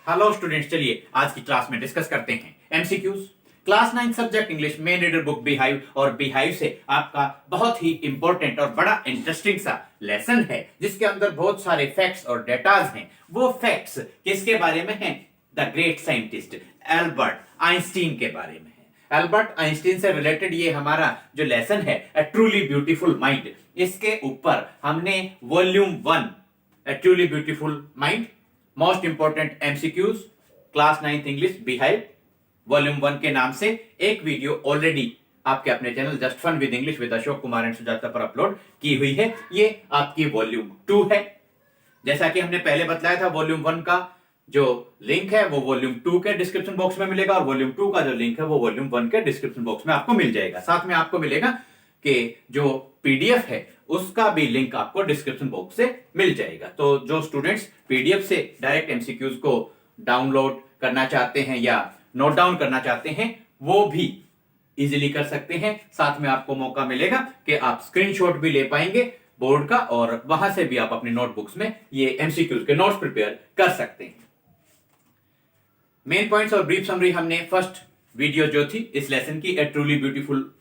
Hello students, चलिए आज की क्लास में डिस्कस करते हैं MCQs. Class 9 subject English main reader book beehive, और बीहाइव से आपका बहुत ही इंपॉर्टेंट और बड़ा इंटरेस्टिंग सा लेसन है जिसके अंदर बहुत सारे फैक्ट्स और डेटाज हैं। वो फैक्ट्स किसके बारे में हैं? The great scientist Albert Einstein के बारे में है। एल्बर्ट आइंस्टीन से रिलेटेड ये हमारा जो लेसन है, ए ट्रूली ब्यूटीफुल माइंड, इसके ऊपर हमने volume 1 a truly beautiful mind most important MCQs class 9th English beehive volume 1 के नाम से एक वीडियो ऑलरेडी आपके अपने channel just fun with English with Ashok Kumar and Sujata पर अपलोड की हुई है। ये आपकी वॉल्यूम 2 है। जैसा कि हमने पहले बताया था, वॉल्यूम 1 का जो लिंक है वो वॉल्यूम 2 के डिस्क्रिप्शन बॉक्स में मिलेगा, और वॉल्यूम 2 का जो लिंक है वो वॉल्यूम 1 के डिस्क्रिप्शन बॉक्स में आपको मिल जाएगा। साथ में आपको मिलेगा कि जो पीडीएफ है उसका भी लिंक आपको डिस्क्रिप्शन बॉक्स से मिल जाएगा। तो जो स्टूडेंट्स पीडीएफ से डायरेक्ट एमसीक्यूज को डाउनलोड करना चाहते हैं या नोट डाउन करना चाहते हैं वो भी इजीली कर सकते हैं। साथ में आपको मौका मिलेगा कि आप स्क्रीनशॉट भी ले पाएंगे बोर्ड का, और वहां से भी आप अपनी नोटबुक्स में ये एमसीक्यूज के नोट्स प्रिपेयर कर सकते हैं। मेन पॉइंट्स और ब्रीफ समरी हमने फर्स्ट वीडियो जो थी इस लेसन की, ए ट्रूली ब्यूटीफुल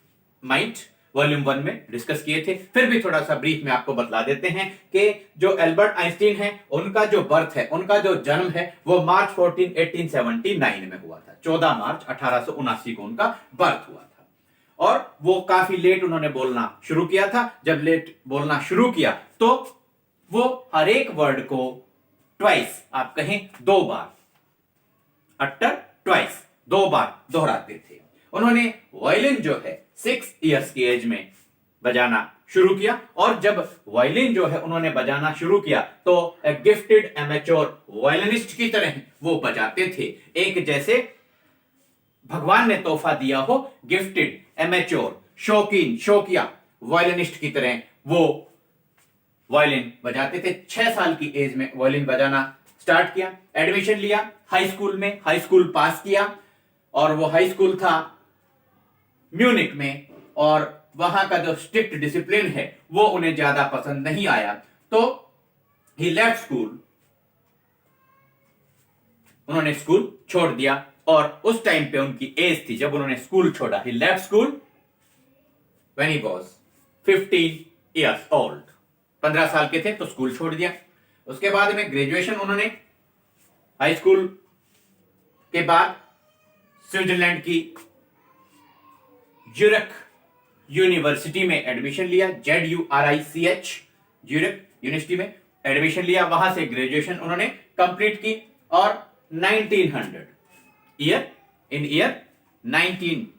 माइंड, वॉल्यूम 1 में डिस्कस किए थे। फिर भी थोड़ा सा ब्रीफ में आपको बतला देते हैं कि जो एल्बर्ट आइंस्टीन है उनका जो बर्थ है, उनका जो जन्म है वो मार्च 14 1879 में हुआ था। 14 मार्च 1879 को उनका बर्थ हुआ था, और वो काफी लेट उन्होंने बोलना शुरू किया था। जब लेट बोलना शुरू किया तो वो हर एक वर्ड को ट्वाइस, आप कहें 2 बार, अट्टर ट्वाइस, 2 बार दोहराते थे। उन्होंने वायलिन जो है 6 इयर्स की एज में बजाना शुरू किया, और जब वायलिन जो है उन्होंने बजाना शुरू किया तो एक गिफ्टेड एमेच्योर वायलिनिस्ट की तरह वो बजाते थे। एक जैसे भगवान ने तोहफा दिया हो, गिफ्टेड एमेच्योर शौकीन शौकिया वायलिनिस्ट की तरह वो वायलिन बजाते थे। 6 साल की एज में वायलिन बजाना स्टार्ट किया। एडमिशन लिया हाई स्कूल में, हाई स्कूल पास किया, और वो हाई स्कूल था म्यूनिक में, और वहां का जो स्ट्रिक्ट डिसिप्लिन है वो उन्हें ज्यादा पसंद नहीं आया, तो ही लेफ्ट स्कूल, उन्होंने स्कूल छोड़ दिया। और उस टाइम पे उनकी एज थी जब उन्होंने स्कूल छोड़ा, he left school when he was 15 years old. 15 साल के थे तो स्कूल छोड़ दिया। उसके बाद में ग्रेजुएशन उन्होंने हाई स्कूल के बाद स्विट्जरलैंड की ज्यूरिख यूनिवर्सिटी में एडमिशन लिया, ZURICH ज्यूरिख यूनिवर्सिटी में एडमिशन लिया। वहां से ग्रेजुएशन उन्होंने कंप्लीट की, और 1900 इन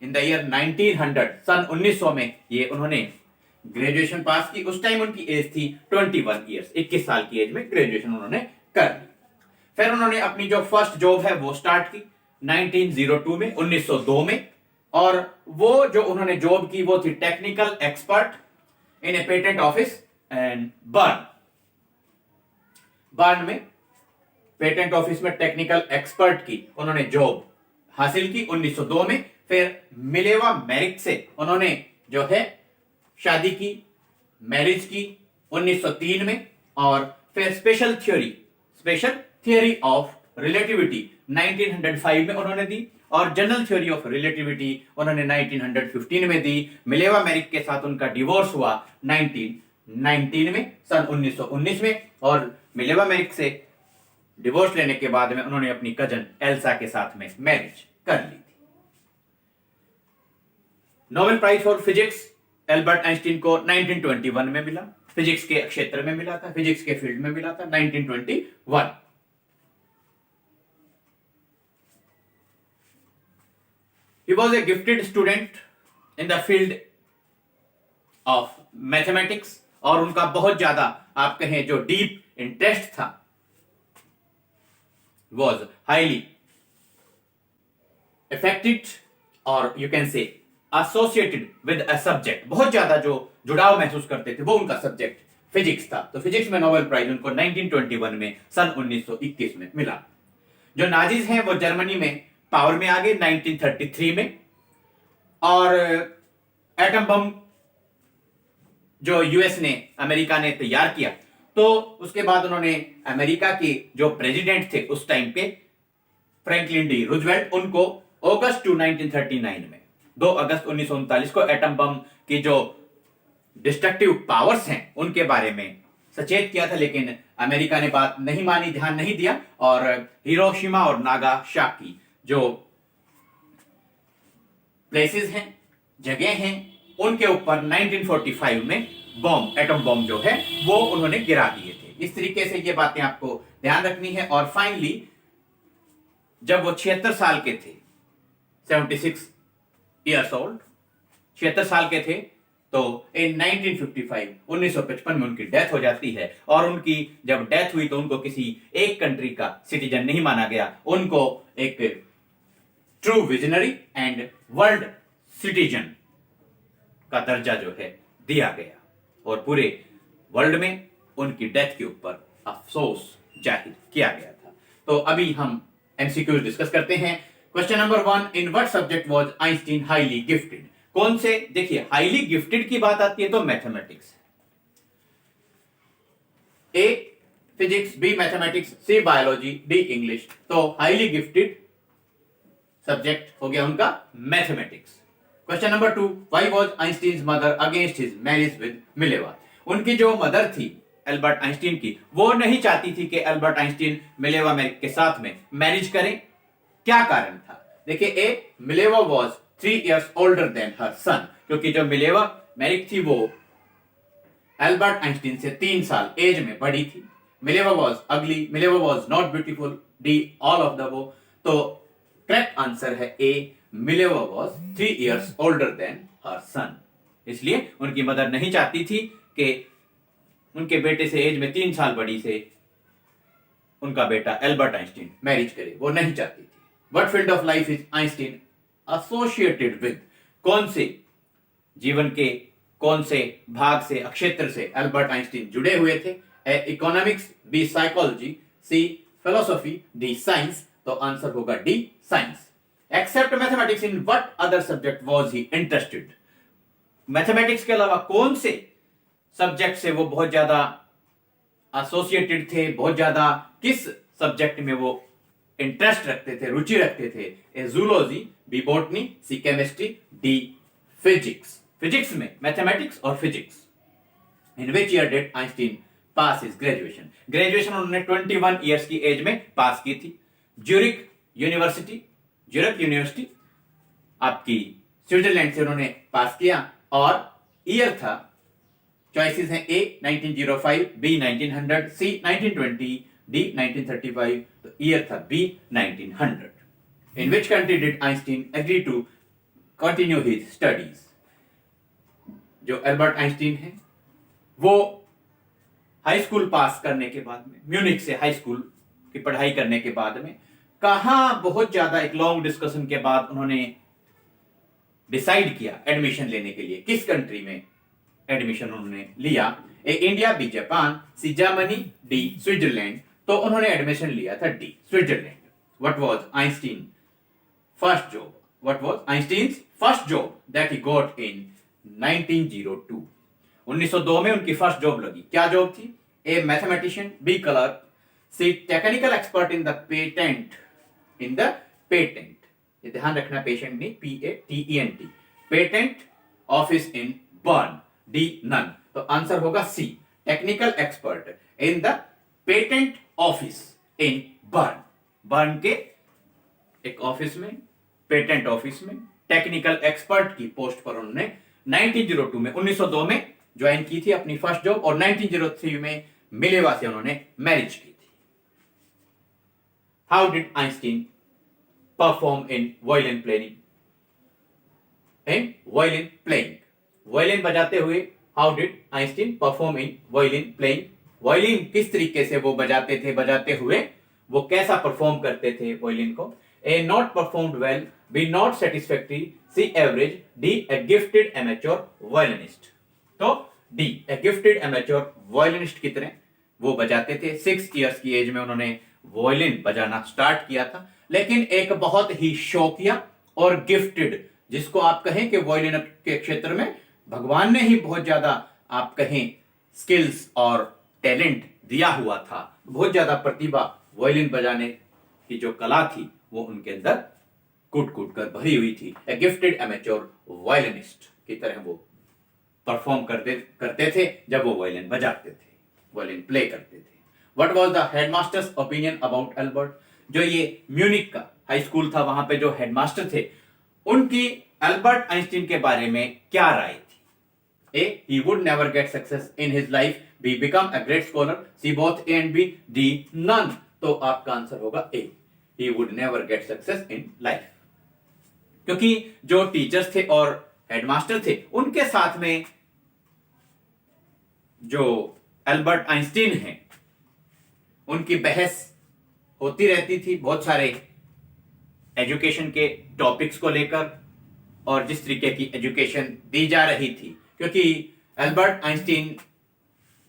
द ईयर 1900 सन 1900 में ये उन्होंने ग्रेजुएशन पास की। उस टाइम उनकी एज थी 21 ईयर्स, 21 साल की एज में ग्रेजुएशन उन्होंने कर ली। फिर उन्होंने अपनी जो फर्स्ट जॉब है वो स्टार्ट की 1902 में, 1902 में, और वो जो उन्होंने जॉब की वो थी technical expert in A patent office and burn में पेटेंट ऑफिस में टेक्निकल एक्सपर्ट की उन्होंने जॉब हासिल की 1902 में। फिर मिलेवा मैरिक से उन्होंने जो है शादी की, मैरिज की 1903 में, और फिर स्पेशल थियोरी ऑफ रिलेटिविटी 1905 में उन्होंने दी, और जनरल थ्योरी ऑफ रिलेटिविटी उन्होंने 1915 में दी। मिलेवा मैरिक के साथ उनका डिवोर्स हुआ 1919 में, सन 1919 में, और मिलेवा मैरिक से डिवोर्स लेने के बाद में उन्होंने अपनी कजन एल्सा के साथ में मैरिज कर ली थी। Nobel prize for physics Albert Einstein को 1921 में मिला, फिजिक्स के क्षेत्र में मिला था, फिजिक्स के फील्ड में मिला था 1921। He was a gifted student in the field of mathematics, और उनका बहुत ज्यादा आप कहें जो डीप इंटरेस्ट था was highly affected और you can say associated with a subject, बहुत ज्यादा जो जुड़ाव महसूस करते थे वो उनका सब्जेक्ट फिजिक्स था। तो फिजिक्स में नोबेल प्राइज उनको 1921 में, सन 1921 में मिला। जो नाजीज हैं वो जर्मनी में पावर में आ गए 1933 में, और एटम बम जो यूएस ने, अमेरिका ने तैयार किया, तो उसके बाद उन्होंने अमेरिका के जो प्रेसिडेंट थे उस टाइम पे फ्रैंकलिन डी रूजवेल्ट उनको अगस्त 2 1939 में 2 अगस्त 1939 को एटम बम की जो डिस्ट्रक्टिव पावर्स हैं उनके बारे में सचेत किया था, लेकिन अमेरिका ने बात नहीं मानी, ध्यान नहीं दिया और हिरोशिमा और नागासाकी जो प्लेसेस हैं, जगह हैं, उनके ऊपर 1945 में बॉम्ब, एटम बॉम्ब जो है वो उन्होंने गिरा दिए थे। इस तरीके से ये बातें आपको ध्यान रखनी है। और फाइनली जब वो 76 साल के थे, 76 ईयर्स ओल्ड, 76 साल के थे, तो इन 1955 में उनकी डेथ हो जाती है। और उनकी जब डेथ हुई तो उनको किसी एक कंट्री का सिटीजन नहीं माना गया, उनको एक true visionary and world citizen का दर्जा जो है दिया गया और पूरे वर्ल्ड में उनकी डेथ के ऊपर अफसोस जाहिर किया गया था। तो अभी हम एमसीक्यूज डिस्कस करते हैं। Question number 1, in what subject was Einstein highly gifted? कौन से, देखिए हाईली गिफ्टेड की बात आती है तो mathematics, A physics, B mathematics, C biology, D English. तो हाईली गिफ्टेड सब्जेक्ट हो गया उनका mathematics. Question number 2, why was Einstein's mother against his marriage with Mileva? उनकी जो मदर थी एल्बर्ट आइंस्टीन की, वो नहीं चाहती थी कि एल्बर्ट आइंस्टीन मिलेवा के साथ में मैरिज करें। क्या कारण था? देखिए, A Mileva was 3 years older than her son, क्योंकि जो मिलेवा मैरिक थी वो एल्बर्ट आइंस्टीन से 3 साल एज में बड़ी थी। Mileva was ugly, Mileva was not beautiful, D all of the above. तो करेक्ट आंसर है A, Mileva was 3 years older than her son. इसलिए उनकी मदर नहीं चाहती थी कि उनके बेटे से एज में 3 साल बड़ी से उनका बेटा एल्बर्ट आइंस्टीन मैरिज करे, वो नहीं चाहती थी। What field of life is Einstein associated with? कौन से जीवन के कौन से भाग से, क्षेत्र से एल्बर्ट आइंस्टीन जुड़े हुए थे? A economics, B psychology, C philosophy, D science. तो आंसर होगा D science. Except mathematics, in what other subject was he interested? Mathematics के अलावा कौन से सब्जेक्ट से वो बहुत ज्यादा एसोसिएटेड थे, बहुत ज्यादा किस सब्जेक्ट में वो इंटरेस्ट रखते थे, रुचि रखते थे? A zoology, B botany, C chemistry, D physics. Physics में मैथमेटिक्स और physics. In which year did Einstein pass his graduation? Graduation उन्होंने 21 इयर्स की एज में पास की थी। ज्यूरिक यूनिवर्सिटी, ज्यूरिक यूनिवर्सिटी आपकी स्विट्जरलैंड से उन्होंने पास किया। और ईयर था, चॉइसेस हैं, ए 1905, बी 1900, सी 1920, डी 1935। तो ईयर था B 1900। In which country did Einstein agree to continue his studies? जो एल्बर्ट आइंस्टीन है वो हाई स्कूल पास करने के बाद में, म्यूनिक से हाई स्कूल की पढ़ाई करने के बाद में, कहां बहुत ज्यादा एक लॉन्ग डिस्कशन के बाद उन्होंने डिसाइड किया एडमिशन लेने के लिए, किस कंट्री में एडमिशन उन्होंने लिया? A India, B Japan, C Germany, D Switzerland. तो उन्होंने एडमिशन लिया था D Switzerland. What was Einstein first job? What was Einstein's first job that he got in 1902? 1902 में उनकी फर्स्ट जॉब लगी। क्या जॉब थी? A mathematician, B clerk, C technical expert in the patent, in the patent, ये ध्यान रखना, patient नहीं, PATENT, patent office in Bern, D none. तो आंसर होगा C, technical expert in the patent office in Bern. Bern के एक office में, patent office में टेक्निकल एक्सपर्ट की पोस्ट पर उन्होंने 1902 में, 1902 में ज्वाइन की थी अपनी फर्स्ट जॉब और 1903 में मिलेवा से उन्होंने मैरिज की थी। How did Einstein perform in violin playing? In violin playing, violin बजाते हुए how did Einstein perform in violin playing? Violin किस तरीके से वो बजाते थे, बजाते हुए वो कैसा परफॉर्म करते थे वायलिन को? A not performed well, B not satisfactory, C average, D a gifted amateur violinist. तो D a gifted amateur violinist की तरह वो बजाते थे। 6 इयर्स की एज में उन्होंने वायलिन बजाना स्टार्ट किया था, लेकिन एक बहुत ही शौकिया और गिफ्टेड, जिसको आप कहें कि वायलिन के क्षेत्र में भगवान ने ही बहुत ज्यादा आप कहें स्किल्स और टैलेंट दिया हुआ था, बहुत ज्यादा प्रतिभा वायलिन बजाने की जो कला थी वो उनके अंदर कूट कूट कर भरी हुई थी। ए गिफ्टेड एमेच्योर वायलिनिस्ट की तरह वो परफॉर्म करते थे जब वो वायलिन बजाते थे, वायलिन प्ले करते थे। What was the headmasters opinion about Albert? जो ये म्यूनिक का हाई स्कूल था, वहां पे जो हेडमास्टर थे, उनकी एल्बर्ट आइंस्टीन के बारे में क्या राय थी? ए, he would never get success in his life. B, become a great scholar. C, both A and B. D, none. तो आपका आंसर होगा ए, he would never get success in life. क्योंकि जो टीचर्स थे और हेडमास्टर थे, उनके साथ में जो एल्बर्ट आइंस्टीन हैं, उनकी बहस होती रहती थी बहुत सारे एजुकेशन के टॉपिक्स को लेकर, और जिस तरीके की एजुकेशन दी जा रही थी, क्योंकि एल्बर्ट आइंस्टीन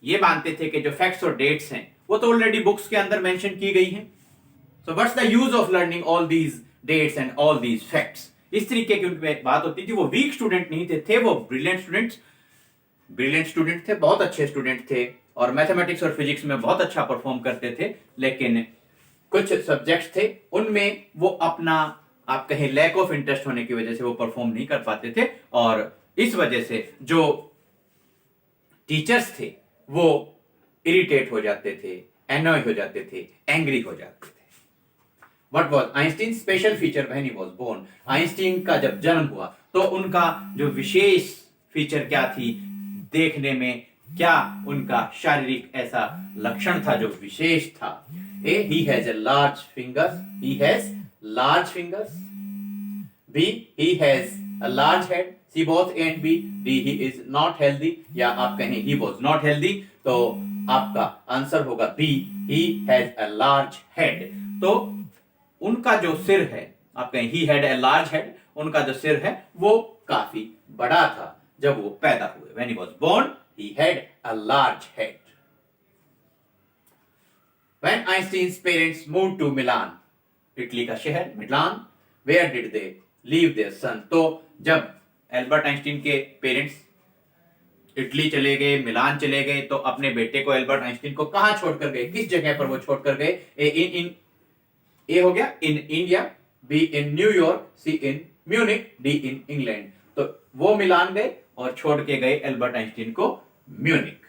ये मानते थे कि जो फैक्ट्स और डेट्स हैं वो तो ऑलरेडी बुक्स के अंदर मेंशन की गई हैं, so what's the use of learning all these dates and all these facts. इस तरीके की उनकी बात होती थी। वो वीक स्टूडेंट नहीं थे, वो ब्रिलियंट स्टूडेंट थे, बहुत अच्छे स्टूडेंट थे, और मैथमेटिक्स और फिजिक्स में बहुत अच्छा परफॉर्म करते थे, लेकिन कुछ सब्जेक्ट्स थे उनमें वो अपना, आप कहें, लैक ऑफ इंटरेस्ट होने की वजह से वो परफॉर्म नहीं कर पाते थे, और इस वजह से जो टीचर्स थे वो इरिटेट हो जाते थे, एनॉय हो जाते थे, एंग्री हो जाते थे। What was Einstein special feature when he was born? Einstein का जब जन्म हुआ तो उनका जो विशेष फीचर क्या थी, देखने में क्या उनका शारीरिक ऐसा लक्षण था जो विशेष था? ए, he has a large fingers, he has large fingers. B, he has a large head. C, both A and B. D, he is not healthy. या आप कहें he was not healthy, तो आपका आंसर होगा B, he has a large head. तो उनका जो सिर है, आप कहें he had a large head, उनका जो सिर है वो काफी बड़ा था जब वो पैदा हुए। When he was born, he had a large head. When Einstein's parents moved to Milan, Italy का शहर मिलान, where did they leave their son? तो जब एल्बर्ट आइंस्टीन के पेरेंट्स इटली चले गए, मिलान चले गए, तो अपने बेटे को, एल्बर्ट आइंस्टीन को, कहां छोड़कर गए, किस जगह पर वो छोड़कर गए? ए हो गया in India, B in New York, C in Munich, D in England. तो वो मिलान गए और छोड़ के गए एल्बर्ट आइंस्टीन को Munich.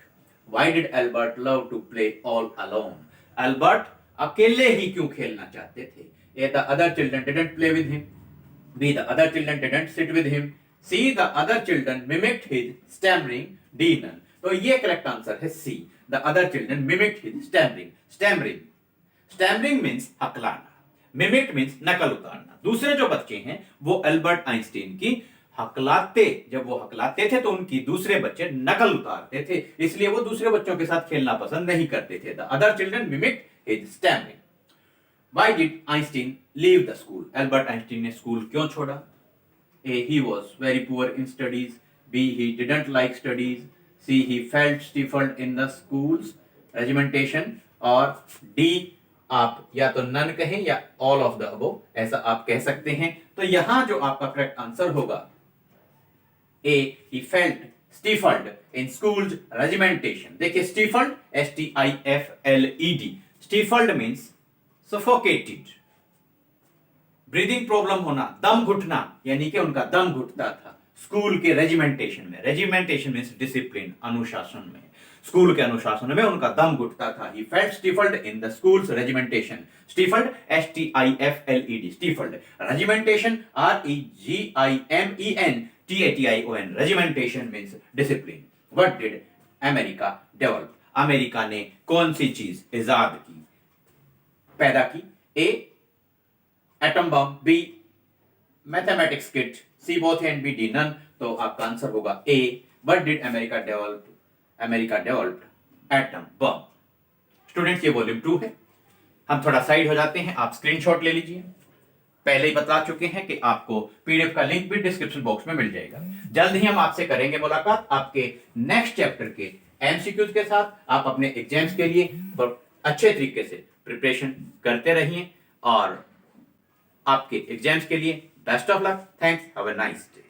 Why did Albert love to play all alone? Albert अकेले ही क्यों खेलना चाहते थे? A, the other children didn't play with him. B, the other children didn't sit with him. C, the other children mimicked his stammering. D, none. तो ये correct answer है C, the other children mimicked his stammering means हकलाना, mimicked means नकल उतारना। दूसरे जो बच्चे हैं वो एल्बर्ट आइंस्टीन की जब वो हकलाते थे तो उनकी दूसरे बच्चे नकल उतारते थे, इसलिए वो दूसरे बच्चों के साथ खेलना पसंद नहीं करते थे। The other children mimicked his stammering. Why did Einstein leave the school? Albert Einstein ने स्कूल क्यों छोड़ा? A, he was very poor in studies. B, he didn't like studies. C, he felt stifled in the school's regimentation. और D, आप या तो none कहें या all of the above, ऐसा आप कह सकते हैं। तो यहां जो आपका करेक्ट आंसर होगा A, he felt stifled in school's regimentation. देखिए stifled, STIFLED, stifled means suffocated, breathing problem होना, दम घुटना, यानी कि उनका दम घुटता था स्कूल के रेजिमेंटेशन में। रेजिमेंटेशन मींस डिसिप्लिन, अनुशासन में, स्कूल के अनुशासन में उनका दम घुटता था। He felt stifled in the school's regimentation. Stifled, STIFLED, stifled. Regimentation, REGIMENTATION. Regimentation means discipline. What did America develop? America ने कौन सी चीज इजाद की, पैदा की? A, atom bomb, B mathematics kit, C both and B, D none. तो आपका आंसर होगा A, what did America develop atom bomb. Students, ये वॉल्यूम 2 है। हम थोड़ा साइड हो जाते हैं, आप स्क्रीनशॉट ले लीजिए। पहले ही बता चुके हैं कि आपको पीडीएफ का लिंक भी डिस्क्रिप्शन बॉक्स में मिल जाएगा। जल्द ही हम आपसे करेंगे मुलाकात आपके नेक्स्ट चैप्टर के एमसीक्यूज के साथ। आप अपने एग्जाम्स के लिए अच्छे तरीके से प्रिपरेशन करते रहिए और आपके एग्जाम्स के लिए best of luck. Thanks, have a nice day.